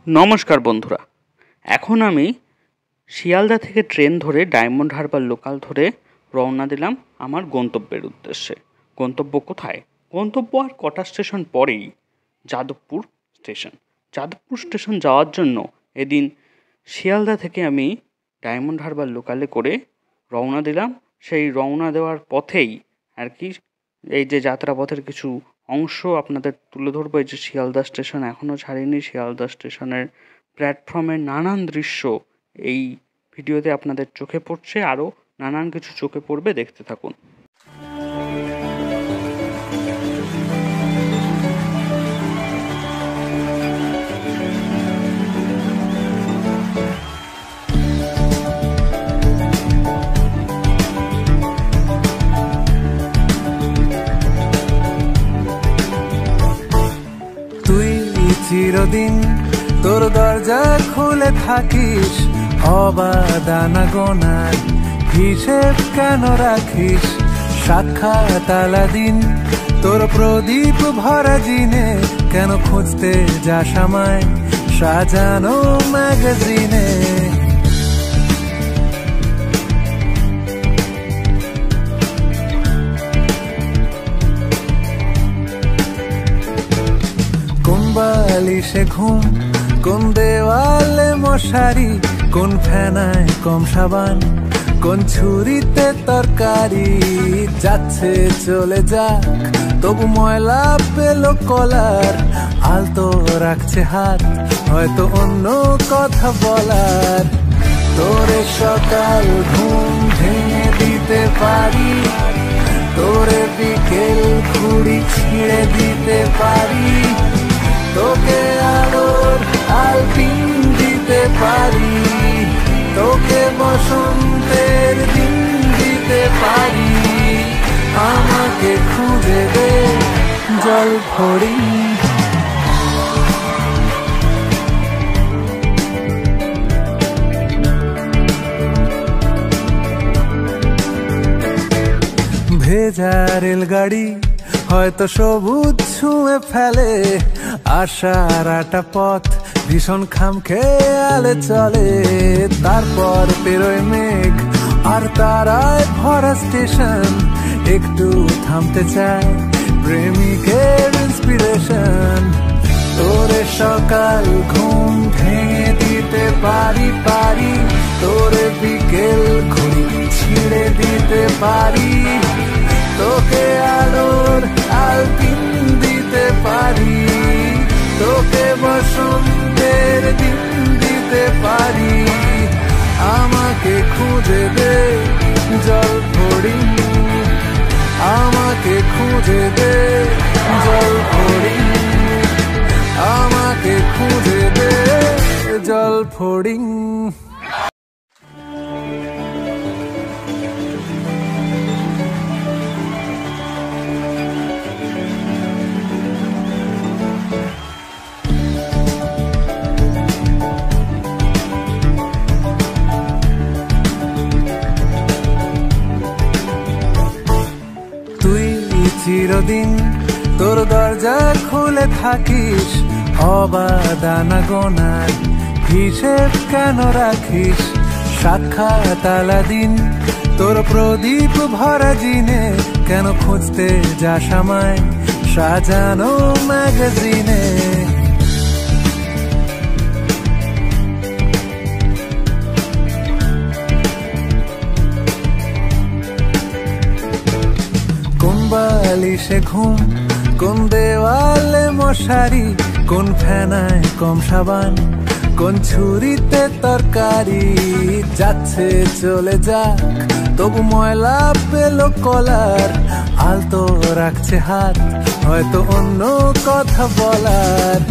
নমস্কার বন্ধুরা, এখন আমি শিয়ালদা থেকে ট্রেন ধরে ডায়মন্ড হারবার লোকাল ধরে রওনা দিলাম আমার গন্তব্যের উদ্দেশ্যে। গন্তব্য কোথায়? গন্তব্য আর কটা স্টেশন পরেই যাদবপুর স্টেশন। যাদবপুর স্টেশন যাওয়ার জন্য এদিন শিয়ালদা থেকে আমি ডায়মন্ড হারবার লোকালে করে রওনা দিলাম। সেই রওনা দেওয়ার পথেই আর কি এই যে যাত্রাপথের কিছু অংশ আপনাদের তুলে ধরবো। এই যে শিয়ালদা স্টেশন এখনও ছাড়িনি, শিয়ালদা স্টেশনের প্ল্যাটফর্মের নানান দৃশ্য এই ভিডিওতে আপনাদের চোখে পড়ছে, আরও নানান কিছু চোখে পড়বে, দেখতে থাকুন। চিরদিন তোর দরজা খুলে থাকিস, অবাদানা গোনার হিসেব কেন রাখিস? সাক্ষাৎ আলাদিন তোর প্রদীপ ভরা জিনে কেন খুঁজতে যাস আমায় সাজানো ম্যাগাজিনে? বালিশে ঘুম, কোন দেওয়ালে মশারি, কোন ফেনায় কম সাবান, কোন ছুরিতে তরকারি। যাচ্ছে চলে যাক তবু ময়লা পেল কলার, আলতো রাখছে হাত হয়তো অন্য কথা বলার। তোরে সকাল ঘুম ভেঙে দিতে পারি, তোরে বিকেল ঘুড়ি ছিঁড়ে দিতে পারি, তোকে আলোর আলপিন দিতে পারি, তোকে বসন্তের দিন দিতে পারি। আমাকে খুঁজে দে জল ফড়ি, ভেজা রেলগাড়ি হয়তো সবুজ ছুঁয়ে ফেলে, আশার আটা পথ ভীষণ খামখেয়ালে চলে। তারপর পেরোয় মেঘ আর তারায় ভরা স্টেশন, একটু থামতে চায় প্রেমিকের ইন্সপিরেশন। তোরে সকাল ঘুম ভেঙে দিতে পারি, তোরে বিকেল ঘুড়ি ছিঁড়ে দিতে পারি, তোকে আলোর আলপিন দিতে পারি, তোকে বসন্তের দিন দিতে পারি। আমাকে খুঁজে দে জল ফড়ি, আমাকে খুঁজে দে জল ফড়ি, আমাকে খুঁজে দে জল ফড়ি। চিরদিন তোর দরজা খুলে থাকিস, অবাদানা গোনার হিসেব কেন রাখিস? সাক্ষাৎ আলাদিন তোর প্রদীপ ভরা জিনে কেন খুঁজতে যাস আমায় সাজানো ম্যাগাজিনে? বালিশে ঘুম, কোন দেওয়ালে মশারি, কোন ফেনায় কম সাবান, কোন ছুরিতে তরকারি। যাচ্ছে চলে যাক তবু ময়লা পেল কলার, আলতো রাখছে হাত হয়তো অন্য কথা বলার।